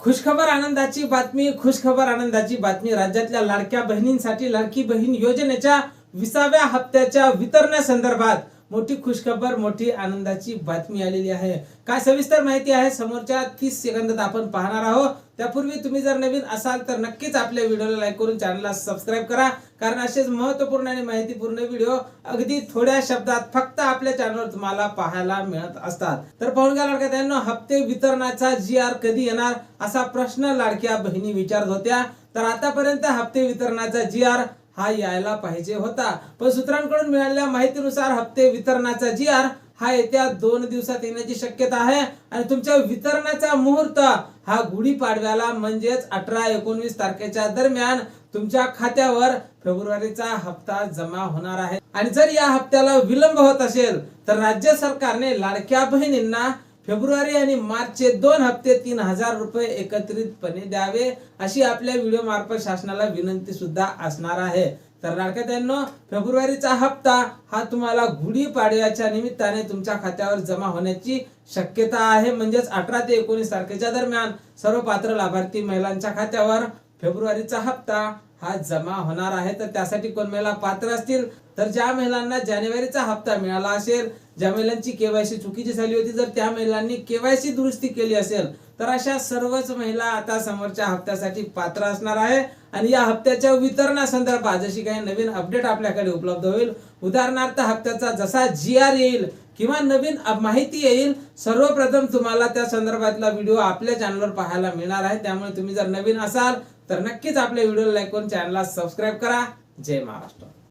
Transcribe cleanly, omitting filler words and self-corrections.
खुशखबर आनंदाची बातमी, खुशखबर आनंदाची बातमी. राज्यातल्या लाडक्या बहिणींसाठी लाडकी बहीण योजनेच्या 20व्या हप्त्याच्या वितरणासंदर्भात मोठी खुशखबर, मोठी आनंदाची बातमी आलेली आहे. काय सविस्तर माहिती आहे समोरच्या 30 सेकंदात आपण पाहणार आहोत. त्यापूर्वी तुम्ही जर नवीन असाल तर नक्कीच आपल्या व्हिडिओला लाईक करून चॅनलला सबस्क्राइब करा, कारण असेच महत्त्वपूर्ण आणि माहितीपूर्ण व्हिडिओ अगदी थोड्या शब्दात फक्त आपल्या चॅनलवर तुम्हाला पाहायला मिळत असतात. तर पाहून घ्या लाडक्यांनो, हप्ते वितरणाचा GR कधी येणार असा प्रश्न लाडक्या बहिणी विचारत होत्या. तर आतापर्यंत हप्ते वितरणाचा GR हा यायला पाहिजे होता, पण सूत्रांकडून मिळालेल्या माहितीनुसार हप्ते वितरणाचा GR हा येत्या 2 दिवसात येण्याची शक्यता आहे. आणि तुमच्या वितरणाचा मुहूर्त हा गुढीपाडव्याला म्हणजेच 18-19 तारखेच्या दरम्यान तुमच्या खात्यावर फेब्रुवारीचा हप्ता जमा होणार आहे. आणि जर या हप्त्याला विलंब होत असेल तर राज्य सरकारने लाडक्या बहिणींना फेब्रुवारी आणि मार्चचे 2 हप्ते 3000 रुपये एकत्रितपणे द्यावे अशी आपल्या व्हिडिओ मार्फत शासनाला विनंती सुद्धा असणार आहे. तर लाडक्यांनो, फेब्रुवारीचा हप्ता हा तुम्हाला गुढीपाडव्याच्या निमित्ताने तुमच्या खात्यावर जमा होण्याची शक्यता आहे. म्हणजेच 18 ते 19 तारखेच्या दरम्यान सर्व पात्र लाभार्थी महिलांच्या खात्यावर फेब्रुवारीचा हप्ता हा जमा होणार आहे. तर त्यासाठी कोण महिला पात्र असतील तर ज्या महिलांना जानेवारीचा हप्ता मिळाला असेल, ज्या महिलांची KYC चुकीची झाली होती, जर त्या महिलांनी KYC दुरुस्ती केली असेल तर अशा सर्वच महिला आता समोरच्या हप्त्यासाठी पात्र असणार आहे. आणि या हप्त्याच्या वितरणासंदर्भात जशी काही नवीन अपडेट आपल्याकडे उपलब्ध होईल, उदाहरणार्थ हप्त्याचा जसा GR येईल किंवा नवीन माहिती येईल, सर्वप्रथम तुम्हाला त्या संदर्भातला व्हिडिओ आपल्या चॅनलवर पाहायला मिळणार आहे. त्यामुळे तुम्ही जर नवीन असाल तर नक्कीच आपल्या व्हिडिओला लाईक करून चॅनलला सबस्क्राइब करा. जय महाराष्ट्र.